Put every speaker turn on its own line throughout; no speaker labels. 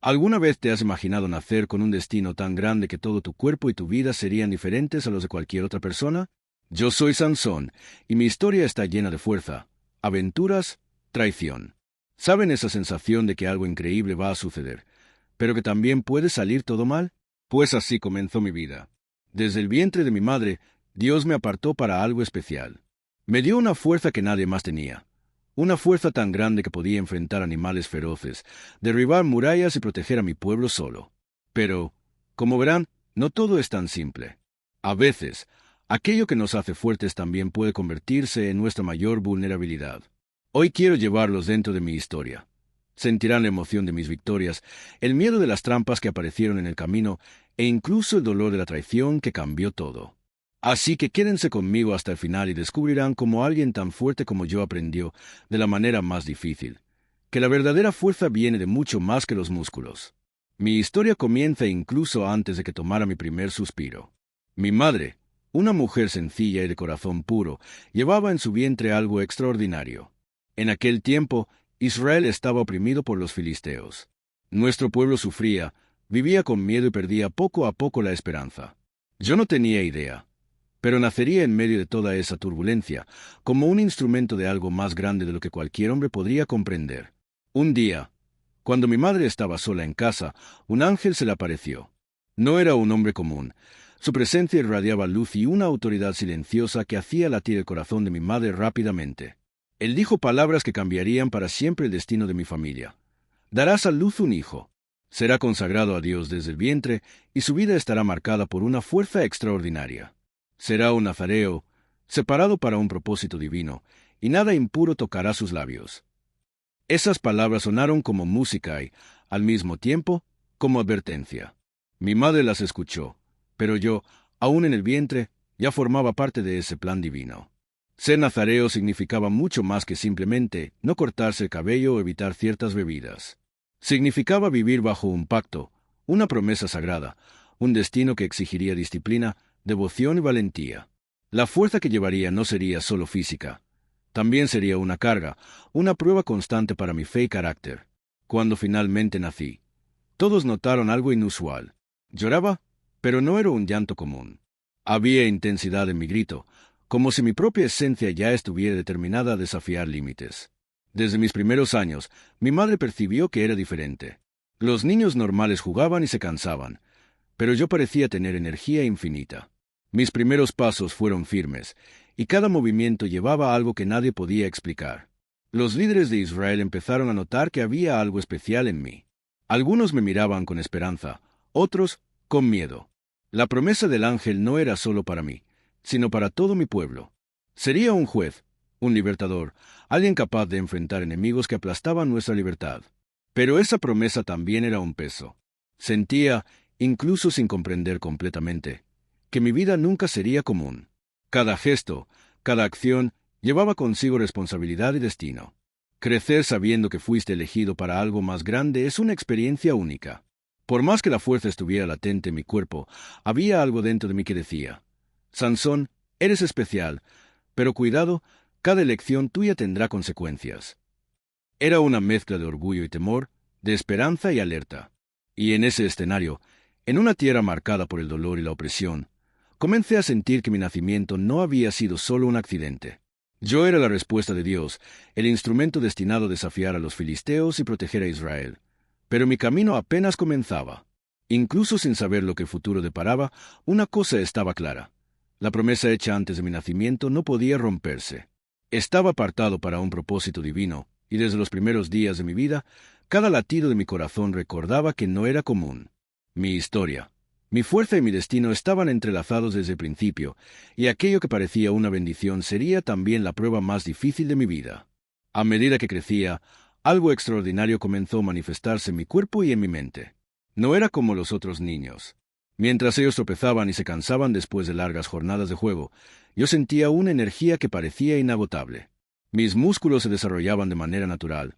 ¿Alguna vez te has imaginado nacer con un destino tan grande que todo tu cuerpo y tu vida serían diferentes a los de cualquier otra persona? Yo soy Sansón, y mi historia está llena de fuerza, aventuras, traición. ¿Saben esa sensación de que algo increíble va a suceder, pero que también puede salir todo mal? Pues así comenzó mi vida. Desde el vientre de mi madre, Dios me apartó para algo especial. Me dio una fuerza que nadie más tenía. Una fuerza tan grande que podía enfrentar animales feroces, derribar murallas y proteger a mi pueblo solo. Pero, como verán, no todo es tan simple. A veces, aquello que nos hace fuertes también puede convertirse en nuestra mayor vulnerabilidad. Hoy quiero llevarlos dentro de mi historia. Sentirán la emoción de mis victorias, el miedo de las trampas que aparecieron en el camino e incluso el dolor de la traición que cambió todo. Así que quédense conmigo hasta el final y descubrirán cómo alguien tan fuerte como yo aprendió, de la manera más difícil, que la verdadera fuerza viene de mucho más que los músculos. Mi historia comienza incluso antes de que tomara mi primer suspiro. Mi madre, una mujer sencilla y de corazón puro, llevaba en su vientre algo extraordinario. En aquel tiempo, Israel estaba oprimido por los filisteos. Nuestro pueblo sufría, vivía con miedo y perdía poco a poco la esperanza. Yo no tenía idea, pero nacería en medio de toda esa turbulencia, como un instrumento de algo más grande de lo que cualquier hombre podría comprender. Un día, cuando mi madre estaba sola en casa, un ángel se le apareció. No era un hombre común. Su presencia irradiaba luz y una autoridad silenciosa que hacía latir el corazón de mi madre rápidamente. Él dijo palabras que cambiarían para siempre el destino de mi familia. Darás a luz un hijo. Será consagrado a Dios desde el vientre y su vida estará marcada por una fuerza extraordinaria. Será un nazareo, separado para un propósito divino, y nada impuro tocará sus labios. Esas palabras sonaron como música y, al mismo tiempo, como advertencia. Mi madre las escuchó, pero yo, aún en el vientre, ya formaba parte de ese plan divino. Ser nazareo significaba mucho más que simplemente no cortarse el cabello o evitar ciertas bebidas. Significaba vivir bajo un pacto, una promesa sagrada, un destino que exigiría disciplina, devoción y valentía. La fuerza que llevaría no sería solo física. También sería una carga, una prueba constante para mi fe y carácter. Cuando finalmente nací, todos notaron algo inusual. Lloraba, pero no era un llanto común. Había intensidad en mi grito, como si mi propia esencia ya estuviera determinada a desafiar límites. Desde mis primeros años, mi madre percibió que era diferente. Los niños normales jugaban y se cansaban, pero yo parecía tener energía infinita. Mis primeros pasos fueron firmes, y cada movimiento llevaba algo que nadie podía explicar. Los líderes de Israel empezaron a notar que había algo especial en mí. Algunos me miraban con esperanza, otros con miedo. La promesa del ángel no era solo para mí, sino para todo mi pueblo. Sería un juez, un libertador, alguien capaz de enfrentar enemigos que aplastaban nuestra libertad. Pero esa promesa también era un peso. Sentía, incluso sin comprender completamente, que mi vida nunca sería común. Cada gesto, cada acción, llevaba consigo responsabilidad y destino. Crecer sabiendo que fuiste elegido para algo más grande es una experiencia única. Por más que la fuerza estuviera latente en mi cuerpo, había algo dentro de mí que decía: Sansón, eres especial, pero cuidado, cada elección tuya tendrá consecuencias. Era una mezcla de orgullo y temor, de esperanza y alerta. Y en ese escenario, en una tierra marcada por el dolor y la opresión, comencé a sentir que mi nacimiento no había sido solo un accidente. Yo era la respuesta de Dios, el instrumento destinado a desafiar a los filisteos y proteger a Israel. Pero mi camino apenas comenzaba. Incluso sin saber lo que el futuro deparaba, una cosa estaba clara. La promesa hecha antes de mi nacimiento no podía romperse. Estaba apartado para un propósito divino, y desde los primeros días de mi vida, cada latido de mi corazón recordaba que no era común. Mi historia, mi fuerza y mi destino estaban entrelazados desde el principio, y aquello que parecía una bendición sería también la prueba más difícil de mi vida. A medida que crecía, algo extraordinario comenzó a manifestarse en mi cuerpo y en mi mente. No era como los otros niños. Mientras ellos tropezaban y se cansaban después de largas jornadas de juego, yo sentía una energía que parecía inagotable. Mis músculos se desarrollaban de manera natural,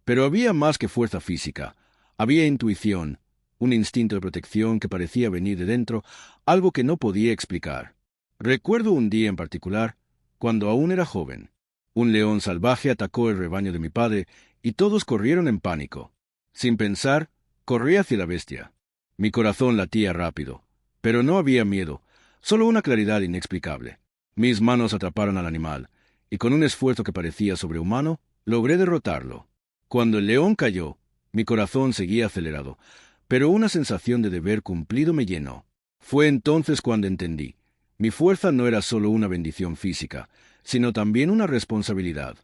pero había más que fuerza física. Había intuición, un instinto de protección que parecía venir de dentro, algo que no podía explicar. Recuerdo un día en particular, cuando aún era joven. Un león salvaje atacó el rebaño de mi padre y todos corrieron en pánico. Sin pensar, Corrí hacia la bestia. Mi corazón latía rápido, pero no había miedo, solo una claridad inexplicable. Mis manos atraparon al animal, y con un esfuerzo que parecía sobrehumano, logré derrotarlo. Cuando el león cayó, mi corazón seguía acelerado, pero una sensación de deber cumplido me llenó. Fue entonces cuando entendí. Mi fuerza no era solo una bendición física, sino también una responsabilidad.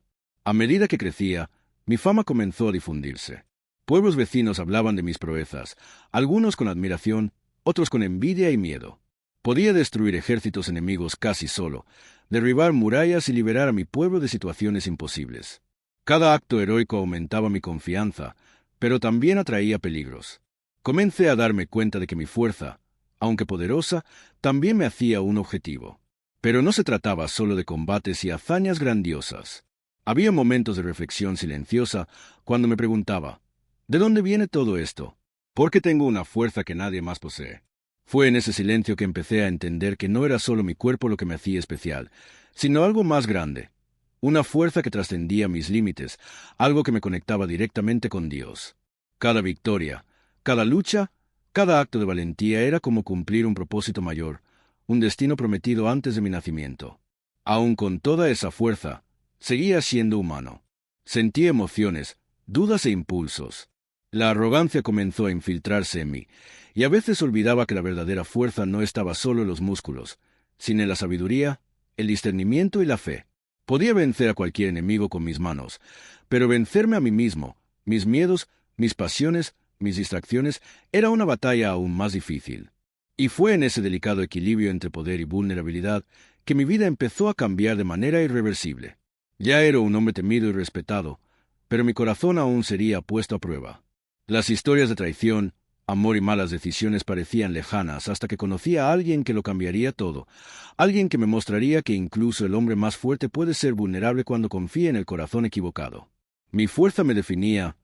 A medida que crecía, mi fama comenzó a difundirse. Pueblos vecinos hablaban de mis proezas, algunos con admiración, otros con envidia y miedo. Podía destruir ejércitos enemigos casi solo, derribar murallas y liberar a mi pueblo de situaciones imposibles. Cada acto heroico aumentaba mi confianza, pero también atraía peligros. Comencé a darme cuenta de que mi fuerza, aunque poderosa, también me hacía un objetivo. Pero no se trataba solo de combates y hazañas grandiosas. Había momentos de reflexión silenciosa cuando me preguntaba, ¿de dónde viene todo esto? ¿Por qué tengo una fuerza que nadie más posee? Fue en ese silencio que empecé a entender que no era solo mi cuerpo lo que me hacía especial, sino algo más grande, una fuerza que trascendía mis límites, algo que me conectaba directamente con Dios. Cada victoria, cada lucha, cada acto de valentía era como cumplir un propósito mayor, un destino prometido antes de mi nacimiento. Aun con toda esa fuerza, seguía siendo humano. Sentía emociones, dudas e impulsos. La arrogancia comenzó a infiltrarse en mí, y a veces olvidaba que la verdadera fuerza no estaba solo en los músculos, sino en la sabiduría, el discernimiento y la fe. Podía vencer a cualquier enemigo con mis manos, pero vencerme a mí mismo, mis miedos, mis pasiones, mis distracciones, era una batalla aún más difícil. Y fue en ese delicado equilibrio entre poder y vulnerabilidad que mi vida empezó a cambiar de manera irreversible. Ya era un hombre temido y respetado, pero mi corazón aún sería puesto a prueba. Las historias de traición, amor y malas decisiones parecían lejanas hasta que conocí a alguien que lo cambiaría todo, alguien que me mostraría que incluso el hombre más fuerte puede ser vulnerable cuando confía en el corazón equivocado. Mi fuerza me definía,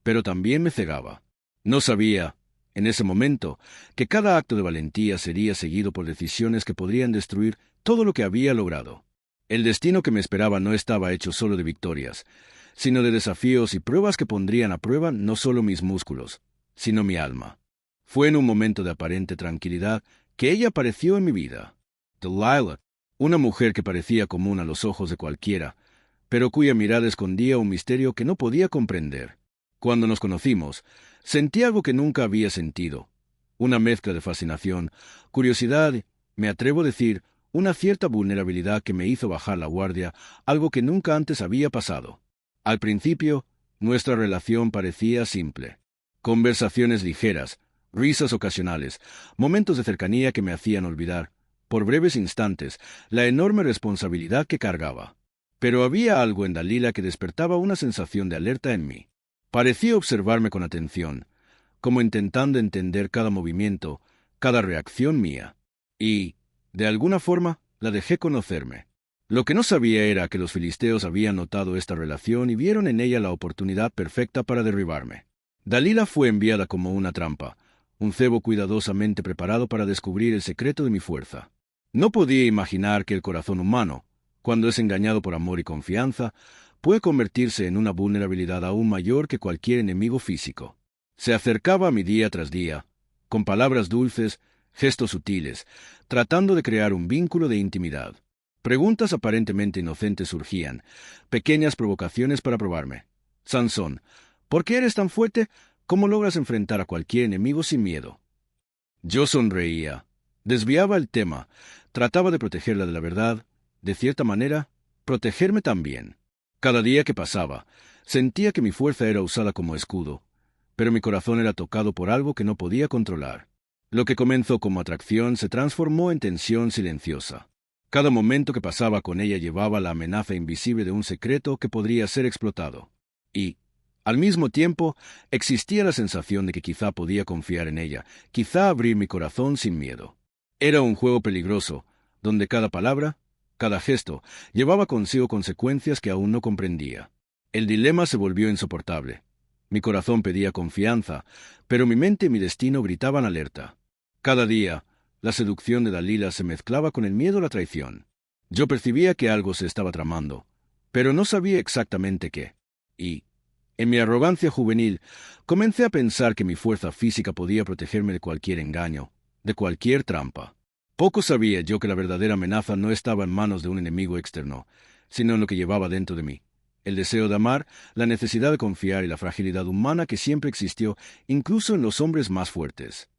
pero también me cegaba. No sabía, en ese momento, que cada acto de valentía sería seguido por decisiones que podrían destruir todo lo que había logrado. El destino que me esperaba no estaba hecho solo de victorias, sino de desafíos y pruebas que pondrían a prueba no solo mis músculos, sino mi alma. Fue en un momento de aparente tranquilidad que ella apareció en mi vida. Delilah, una mujer que parecía común a los ojos de cualquiera, pero cuya mirada escondía un misterio que no podía comprender. Cuando nos conocimos, sentí algo que nunca había sentido, una mezcla de fascinación, curiosidad, me atrevo a decir, una cierta vulnerabilidad que me hizo bajar la guardia, algo que nunca antes había pasado. Al principio, nuestra relación parecía simple. Conversaciones ligeras, risas ocasionales, momentos de cercanía que me hacían olvidar, por breves instantes, la enorme responsabilidad que cargaba. Pero había algo en Dalila que despertaba una sensación de alerta en mí. Parecía observarme con atención, como intentando entender cada movimiento, cada reacción mía. Y, de alguna forma, la dejé conocerme. Lo que no sabía era que los filisteos habían notado esta relación y vieron en ella la oportunidad perfecta para derribarme. Dalila fue enviada como una trampa, un cebo cuidadosamente preparado para descubrir el secreto de mi fuerza. No podía imaginar que el corazón humano, cuando es engañado por amor y confianza, puede convertirse en una vulnerabilidad aún mayor que cualquier enemigo físico. Se acercaba a mí día tras día, con palabras dulces, gestos sutiles, tratando de crear un vínculo de intimidad. Preguntas aparentemente inocentes surgían, pequeñas provocaciones para probarme. Sansón, ¿por qué eres tan fuerte? ¿Cómo logras enfrentar a cualquier enemigo sin miedo? Yo sonreía, desviaba el tema, trataba de protegerla de la verdad, de cierta manera, protegerme también. Cada día que pasaba, sentía que mi fuerza era usada como escudo, pero mi corazón era tocado por algo que no podía controlar. Lo que comenzó como atracción se transformó en tensión silenciosa. Cada momento que pasaba con ella llevaba la amenaza invisible de un secreto que podría ser explotado. Y, al mismo tiempo, existía la sensación de que quizá podía confiar en ella, quizá abrir mi corazón sin miedo. Era un juego peligroso, donde cada palabra, cada gesto, llevaba consigo consecuencias que aún no comprendía. El dilema se volvió insoportable. Mi corazón pedía confianza, pero mi mente y mi destino gritaban alerta. Cada día, la seducción de Dalila se mezclaba con el miedo a la traición. Yo percibía que algo se estaba tramando, pero no sabía exactamente qué. Y, En mi arrogancia juvenil, comencé a pensar que mi fuerza física podía protegerme de cualquier engaño, de cualquier trampa. Poco sabía yo que la verdadera amenaza no estaba en manos de un enemigo externo, sino en lo que llevaba dentro de mí. El deseo de amar, la necesidad de confiar y la fragilidad humana que siempre existió, incluso en los hombres más fuertes.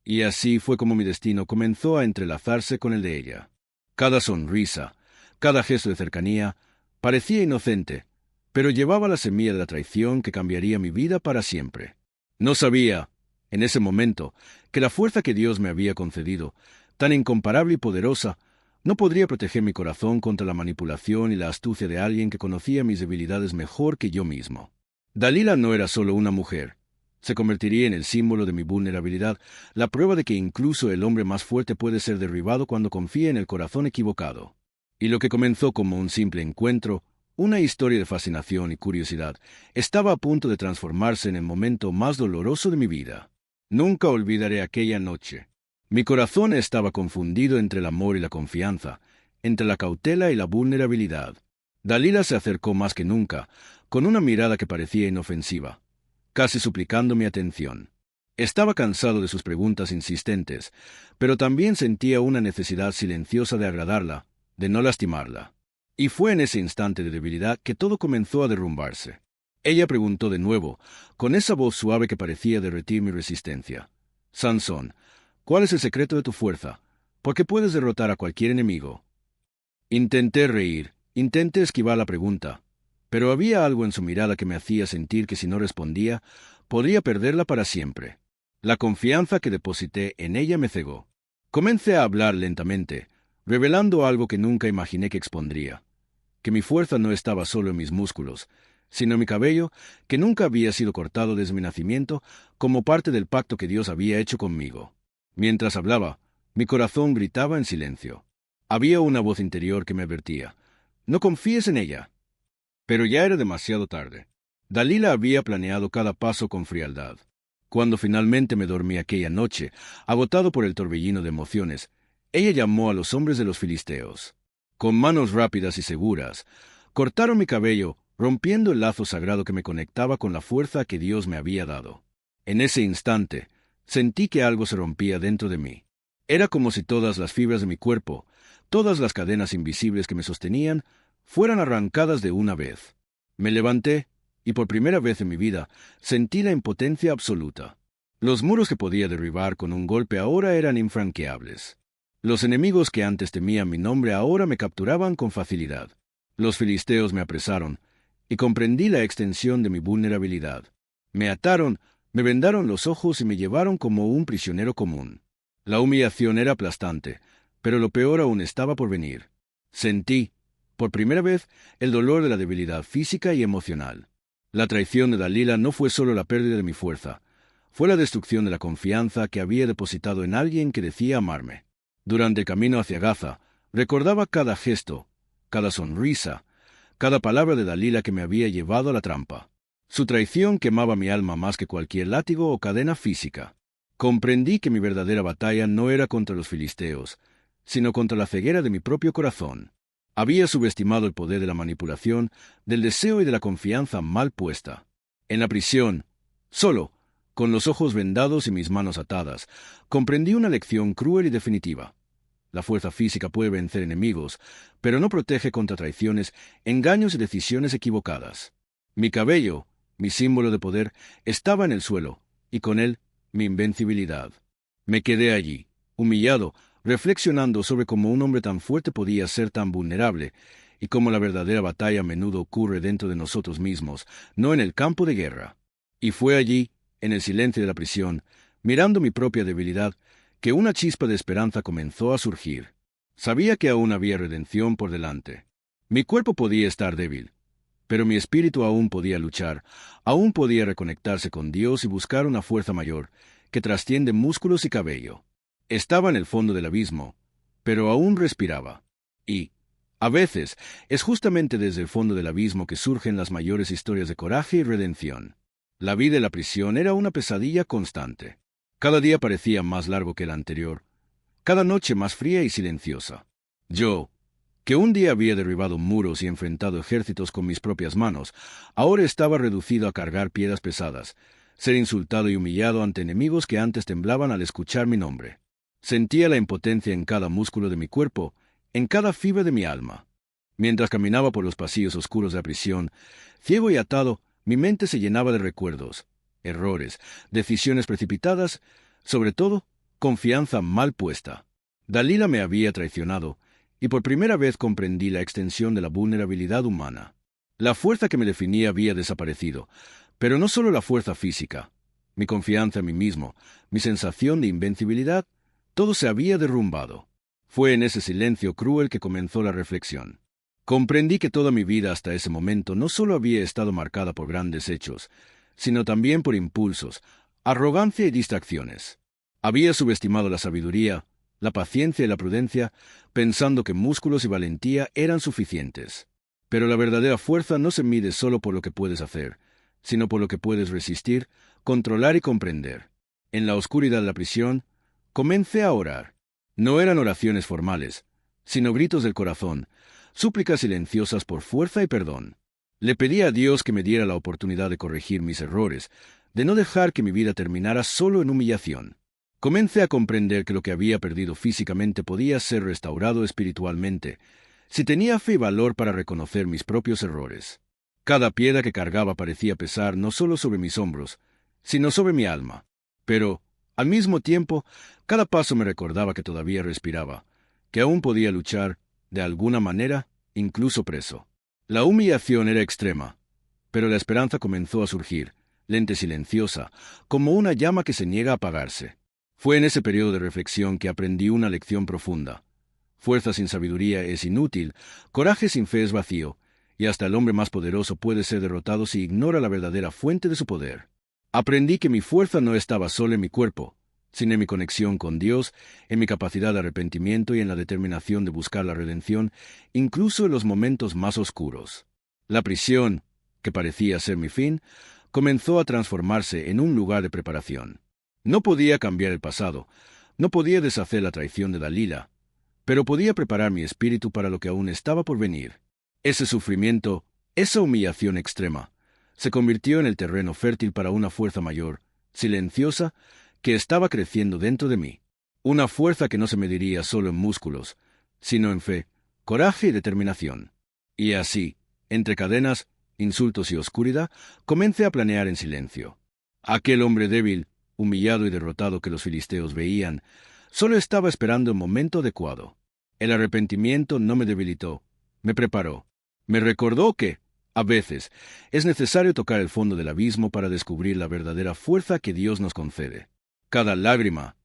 Y así fue como mi destino comenzó a entrelazarse con el de ella. Cada sonrisa, cada gesto de cercanía, parecía inocente, pero llevaba la semilla de la traición que cambiaría mi vida para siempre. No sabía, en ese momento, que la fuerza que Dios me había concedido, tan incomparable y poderosa, no podría proteger mi corazón contra la manipulación y la astucia de alguien que conocía mis debilidades mejor que yo mismo. Dalila no era solo una mujer. Se convertiría en el símbolo de mi vulnerabilidad, la prueba de que incluso el hombre más fuerte puede ser derribado cuando confía en el corazón equivocado. Y lo que comenzó como un simple encuentro, una historia de fascinación y curiosidad, estaba a punto de transformarse en el momento más doloroso de mi vida. Nunca olvidaré aquella noche. Mi corazón estaba confundido entre el amor y la confianza, entre la cautela y la vulnerabilidad. Dalila se acercó más que nunca, con una mirada que parecía inofensiva, casi suplicando mi atención. Estaba cansado de sus preguntas insistentes, pero también sentía una necesidad silenciosa de agradarla, de no lastimarla. Y fue en ese instante de debilidad que todo comenzó a derrumbarse. Ella preguntó de nuevo, con esa voz suave que parecía derretir mi resistencia. «Sansón, ¿cuál es el secreto de tu fuerza? ¿Por qué puedes derrotar a cualquier enemigo?» Intenté reír, intenté esquivar la pregunta, pero había algo en su mirada que me hacía sentir que si no respondía, podría perderla para siempre. La confianza que deposité en ella me cegó. Comencé a hablar lentamente, revelando algo que nunca imaginé que expondría. Que mi fuerza no estaba solo en mis músculos, sino en mi cabello, que nunca había sido cortado desde mi nacimiento, como parte del pacto que Dios había hecho conmigo. Mientras hablaba, mi corazón gritaba en silencio. Había una voz interior que me advertía: «No confíes en ella». Pero ya era demasiado tarde. Dalila había planeado cada paso con frialdad. Cuando finalmente me dormí aquella noche, agotado por el torbellino de emociones, ella llamó a los hombres de los filisteos. Con manos rápidas y seguras, cortaron mi cabello, rompiendo el lazo sagrado que me conectaba con la fuerza que Dios me había dado. En ese instante, sentí que algo se rompía dentro de mí. Era como si todas las fibras de mi cuerpo, todas las cadenas invisibles que me sostenían, fueran arrancadas de una vez. Me levanté, y por primera vez en mi vida, sentí la impotencia absoluta. Los muros que podía derribar con un golpe ahora eran infranqueables. Los enemigos que antes temían mi nombre ahora me capturaban con facilidad. Los filisteos me apresaron, y comprendí la extensión de mi vulnerabilidad. Me ataron, me vendaron los ojos y me llevaron como un prisionero común. La humillación era aplastante, pero lo peor aún estaba por venir. Sentí, por primera vez, el dolor de la debilidad física y emocional. La traición de Dalila no fue solo la pérdida de mi fuerza, fue la destrucción de la confianza que había depositado en alguien que decía amarme. Durante el camino hacia Gaza, recordaba cada gesto, cada sonrisa, cada palabra de Dalila que me había llevado a la trampa. Su traición quemaba mi alma más que cualquier látigo o cadena física. Comprendí que mi verdadera batalla no era contra los filisteos, sino contra la ceguera de mi propio corazón. Había subestimado el poder de la manipulación, del deseo y de la confianza mal puesta. En la prisión, solo, con los ojos vendados y mis manos atadas, comprendí una lección cruel y definitiva. La fuerza física puede vencer enemigos, pero no protege contra traiciones, engaños y decisiones equivocadas. Mi cabello, mi símbolo de poder, estaba en el suelo, y con él, mi invencibilidad. Me quedé allí, humillado, reflexionando sobre cómo un hombre tan fuerte podía ser tan vulnerable, y cómo la verdadera batalla a menudo ocurre dentro de nosotros mismos, no en el campo de guerra. Y fue allí, en el silencio de la prisión, mirando mi propia debilidad, que una chispa de esperanza comenzó a surgir. Sabía que aún había redención por delante. Mi cuerpo podía estar débil, pero mi espíritu aún podía luchar, aún podía reconectarse con Dios y buscar una fuerza mayor, que trasciende músculos y cabello. Estaba en el fondo del abismo, pero aún respiraba. Y, a veces, es justamente desde el fondo del abismo que surgen las mayores historias de coraje y redención. La vida en la prisión era una pesadilla constante. Cada día parecía más largo que el anterior, cada noche más fría y silenciosa. Yo, Que un día había derribado muros y enfrentado ejércitos con mis propias manos, ahora estaba reducido a cargar piedras pesadas, ser insultado y humillado ante enemigos que antes temblaban al escuchar mi nombre. Sentía la impotencia en cada músculo de mi cuerpo, en cada fibra de mi alma. Mientras caminaba por los pasillos oscuros de la prisión, ciego y atado, mi mente se llenaba de recuerdos, errores, decisiones precipitadas, sobre todo, confianza mal puesta. Dalila me había traicionado, y por primera vez comprendí la extensión de la vulnerabilidad humana. La fuerza que me definía había desaparecido, pero no solo la fuerza física. Mi confianza en mí mismo, mi sensación de invencibilidad, todo se había derrumbado. Fue en ese silencio cruel que comenzó la reflexión. Comprendí que toda mi vida hasta ese momento no solo había estado marcada por grandes hechos, sino también por impulsos, arrogancia y distracciones. Había subestimado la sabiduría, la paciencia y la prudencia, pensando que músculos y valentía eran suficientes. Pero la verdadera fuerza no se mide solo por lo que puedes hacer, sino por lo que puedes resistir, controlar y comprender. En la oscuridad de la prisión, comencé a orar. No eran oraciones formales, sino gritos del corazón, súplicas silenciosas por fuerza y perdón. Le pedí a Dios que me diera la oportunidad de corregir mis errores, de no dejar que mi vida terminara solo en humillación. Comencé a comprender que lo que había perdido físicamente podía ser restaurado espiritualmente, si tenía fe y valor para reconocer mis propios errores. Cada piedra que cargaba parecía pesar no solo sobre mis hombros, sino sobre mi alma. Pero, al mismo tiempo, cada paso me recordaba que todavía respiraba, que aún podía luchar, de alguna manera, incluso preso. La humillación era extrema, pero la esperanza comenzó a surgir, lenta y silenciosa, como una llama que se niega a apagarse. Fue en ese periodo de reflexión que aprendí una lección profunda. Fuerza sin sabiduría es inútil, coraje sin fe es vacío, y hasta el hombre más poderoso puede ser derrotado si ignora la verdadera fuente de su poder. Aprendí que mi fuerza no estaba solo en mi cuerpo, sino en mi conexión con Dios, en mi capacidad de arrepentimiento y en la determinación de buscar la redención, incluso en los momentos más oscuros. La prisión, que parecía ser mi fin, comenzó a transformarse en un lugar de preparación. No podía cambiar el pasado, no podía deshacer la traición de Dalila, pero podía preparar mi espíritu para lo que aún estaba por venir. Ese sufrimiento, esa humillación extrema, se convirtió en el terreno fértil para una fuerza mayor, silenciosa, que estaba creciendo dentro de mí. Una fuerza que no se mediría solo en músculos, sino en fe, coraje y determinación. Y así, entre cadenas, insultos y oscuridad, comencé a planear en silencio. Aquel hombre débil, humillado y derrotado que los filisteos veían, solo estaba esperando el momento adecuado. El arrepentimiento no me debilitó, me preparó. Me recordó que, a veces, es necesario tocar el fondo del abismo para descubrir la verdadera fuerza que Dios nos concede. Cada lágrima,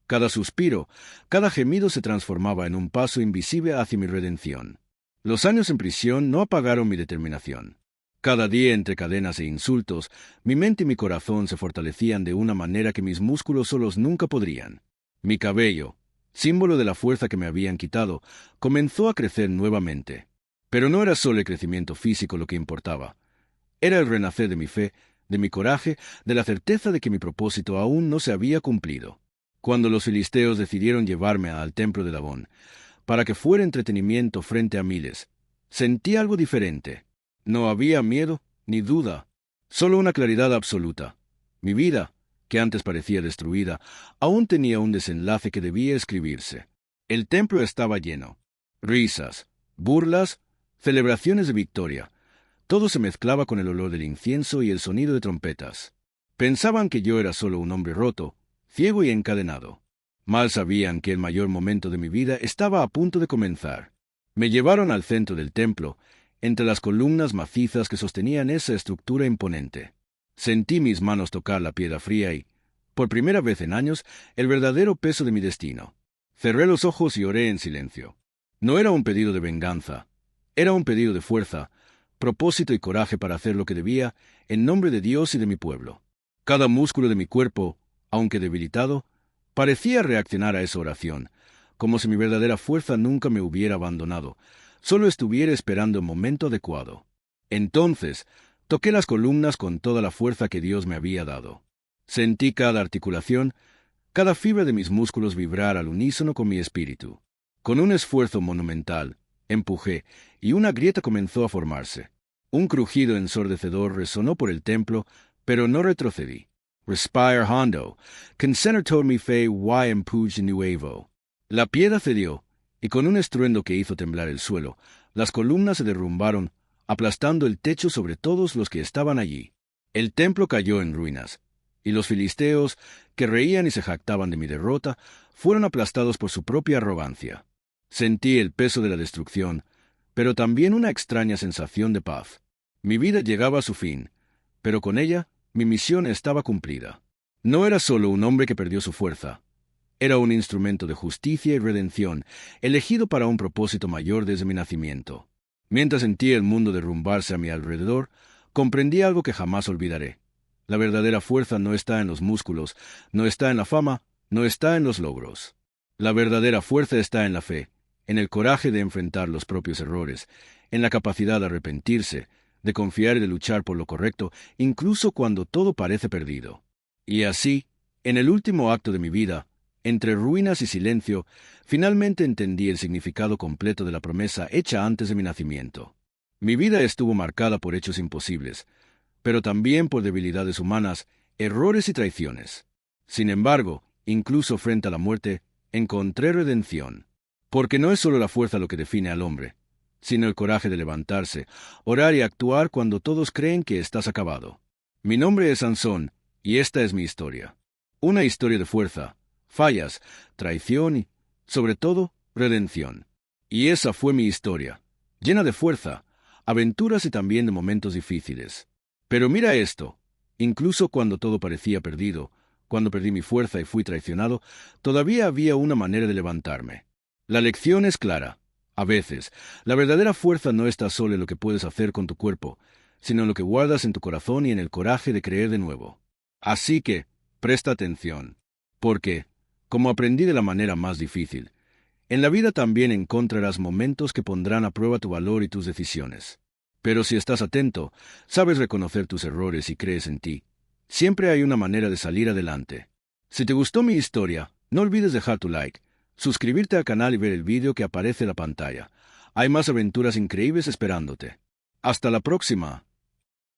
cada suspiro, cada gemido se transformaba en un paso invisible hacia mi redención. Los años en prisión no apagaron mi determinación. Cada día entre cadenas e insultos, mi mente y mi corazón se fortalecían de una manera que mis músculos solos nunca podrían. Mi cabello, símbolo de la fuerza que me habían quitado, comenzó a crecer nuevamente. Pero no era solo el crecimiento físico lo que importaba. Era el renacer de mi fe, de mi coraje, de la certeza de que mi propósito aún no se había cumplido. Cuando los filisteos decidieron llevarme al templo de Dagón, para que fuera entretenimiento frente a miles, sentí algo diferente. No había miedo ni duda, solo una claridad absoluta. Mi vida, que antes parecía destruida, aún tenía un desenlace que debía escribirse. El templo estaba lleno. Risas, burlas, celebraciones de victoria. Todo se mezclaba con el olor del incienso y el sonido de trompetas. Pensaban que yo era solo un hombre roto, ciego y encadenado. Mal sabían que el mayor momento de mi vida estaba a punto de comenzar. Me llevaron al centro del templo, entre las columnas macizas que sostenían esa estructura imponente. Sentí mis manos tocar la piedra fría y, por primera vez en años, el verdadero peso de mi destino. Cerré los ojos y oré en silencio. No era un pedido de venganza, era un pedido de fuerza, propósito y coraje para hacer lo que debía en nombre de Dios y de mi pueblo. Cada músculo de mi cuerpo, aunque debilitado, parecía reaccionar a esa oración, como si mi verdadera fuerza nunca me hubiera abandonado, solo estuviera esperando el momento adecuado. Entonces, toqué las columnas con toda la fuerza que Dios me había dado. Sentí cada articulación, cada fibra de mis músculos vibrar al unísono con mi espíritu. Con un esfuerzo monumental, Empujé, y una grieta comenzó a formarse. Un crujido ensordecedor resonó por el templo, pero no retrocedí. Respire hondo, concentrator mi fe y empuje nuevo. La piedra cedió, y con un estruendo que hizo temblar el suelo, las columnas se derrumbaron, aplastando el techo sobre todos los que estaban allí. El templo cayó en ruinas, y los filisteos, que reían y se jactaban de mi derrota, fueron aplastados por su propia arrogancia. Sentí el peso de la destrucción, pero también una extraña sensación de paz. Mi vida llegaba a su fin, pero con ella mi misión estaba cumplida. No era solo un hombre que perdió su fuerza. Era un instrumento de justicia y redención, elegido para un propósito mayor desde mi nacimiento. Mientras sentí el mundo derrumbarse a mi alrededor, comprendí algo que jamás olvidaré. La verdadera fuerza no está en los músculos, no está en la fama, no está en los logros. La verdadera fuerza está en la fe, en el coraje de enfrentar los propios errores, en la capacidad de arrepentirse, de confiar y de luchar por lo correcto, incluso cuando todo parece perdido. Y así, en el último acto de mi vida, entre ruinas y silencio, finalmente entendí el significado completo de la promesa hecha antes de mi nacimiento. Mi vida estuvo marcada por hechos imposibles, pero también por debilidades humanas, errores y traiciones. Sin embargo, incluso frente a la muerte, encontré redención. Porque no es solo la fuerza lo que define al hombre, sino el coraje de levantarse, orar y actuar cuando todos creen que estás acabado. Mi nombre es Sansón, y esta es mi historia. Una historia de fuerza, fallas, traición y, sobre todo, redención. Y esa fue mi historia, llena de fuerza, aventuras y también de momentos difíciles. Pero mira esto, incluso cuando todo parecía perdido, cuando perdí mi fuerza y fui traicionado, todavía había una manera de levantarme. La lección es clara. A veces, la verdadera fuerza no está solo en lo que puedes hacer con tu cuerpo, sino en lo que guardas en tu corazón y en el coraje de creer de nuevo. Así que, presta atención, porque, como aprendí de la manera más difícil, en la vida también encontrarás momentos que pondrán a prueba tu valor y tus decisiones. Pero si estás atento, sabes reconocer tus errores y crees en ti, siempre hay una manera de salir adelante. Si te gustó mi historia, no olvides dejar tu like, suscribirte al canal y ver el vídeo que aparece en la pantalla. Hay más aventuras increíbles esperándote. Hasta la próxima.